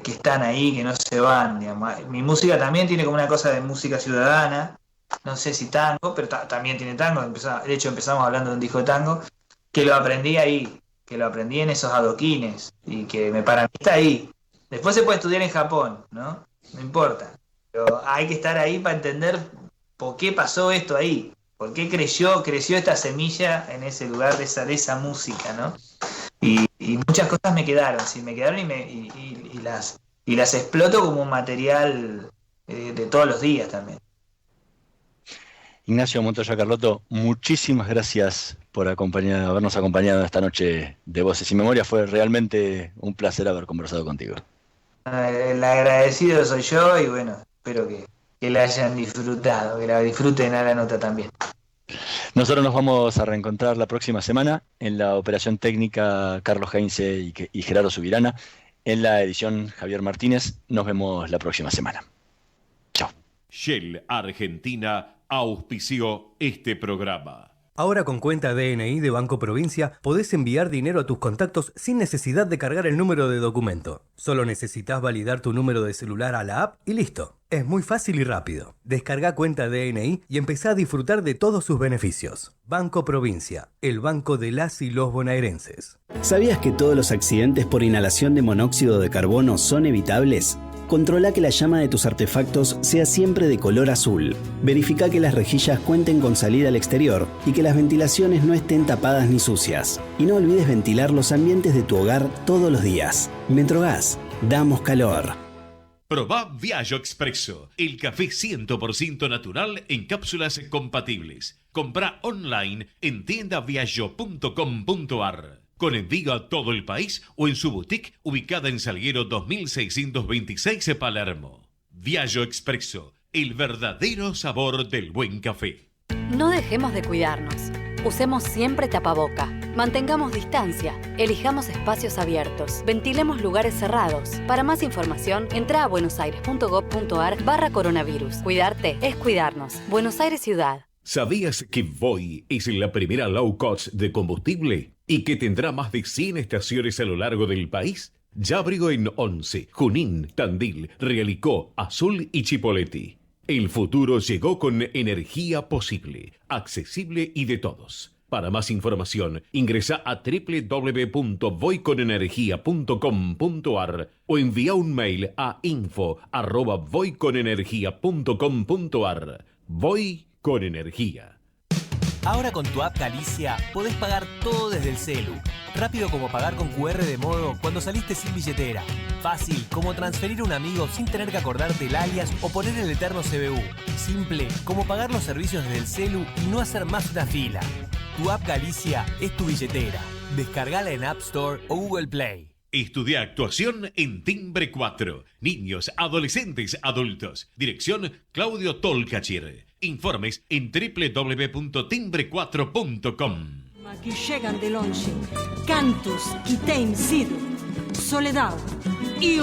están ahí, que no se van, digamos. Mi música también tiene como una cosa de música ciudadana, no sé si tango, pero también tiene tango. De hecho empezamos hablando de un disco de tango, que lo aprendí ahí, que lo aprendí en esos adoquines, y que para mí está ahí. Después se puede estudiar en Japón, ¿no? No importa. Pero hay que estar ahí para entender por qué pasó esto ahí, por qué creció esta semilla en ese lugar de esa música, ¿no? Y muchas cosas me quedaron y las exploto como un material de todos los días también. Ignacio Montoya Carlotto, muchísimas gracias por habernos acompañado esta noche de Voces y Memorias. Fue realmente un placer haber conversado contigo. El agradecido soy yo y bueno, espero que la hayan disfrutado, que la disfruten a la nota también. Nosotros nos vamos a reencontrar la próxima semana en la operación técnica Carlos Heinze y Gerardo Subirana, en la edición Javier Martínez. Nos vemos la próxima semana. Chao. Shell Argentina auspició este programa. Ahora con cuenta DNI de Banco Provincia podés enviar dinero a tus contactos sin necesidad de cargar el número de documento. Solo necesitas validar tu número de celular a la app y listo. Es muy fácil y rápido. Descarga cuenta DNI y empezá a disfrutar de todos sus beneficios. Banco Provincia, el banco de las y los bonaerenses. ¿Sabías que todos los accidentes por inhalación de monóxido de carbono son evitables? Controla que la llama de tus artefactos sea siempre de color azul. Verifica que las rejillas cuenten con salida al exterior y que las ventilaciones no estén tapadas ni sucias. Y no olvides ventilar los ambientes de tu hogar todos los días. Metrogas, damos calor. Probá Viaggio Expresso, el café 100% natural en cápsulas compatibles. Comprá online en tiendaviaggio.com.ar. Con envío a todo el país o en su boutique ubicada en Salguero 2626 Palermo. Viaggio Expresso, el verdadero sabor del buen café. No dejemos de cuidarnos. Usemos siempre tapaboca. Mantengamos distancia. Elijamos espacios abiertos. Ventilemos lugares cerrados. Para más información, entra a buenosaires.gov.ar/coronavirus. Cuidarte es cuidarnos. Buenos Aires Ciudad. ¿Sabías que Voy es la primera low cost de combustible y que tendrá más de 100 estaciones a lo largo del país? Ya abrió en Once, Junín, Tandil, Realicó, Azul y Chipoleti. El futuro llegó con energía posible, accesible y de todos. Para más información, ingresa a www.voyconenergia.com.ar o envía un mail a info@voyconenergia.com.ar. Voy con energía. Ahora con tu app Galicia podés pagar todo desde el celu. Rápido como pagar con QR de modo cuando saliste sin billetera. Fácil como transferir a un amigo sin tener que acordarte el alias o poner el eterno CBU. Simple como pagar los servicios desde el celu y no hacer más una fila. Tu app Galicia es tu billetera. Descargala en App Store o Google Play. Estudia actuación en Timbre 4. Niños, adolescentes, adultos. Dirección Claudio Tolcachir. Informes en www.timbre4.com. Ma que chegan de longe, cantos que têm sido soledade.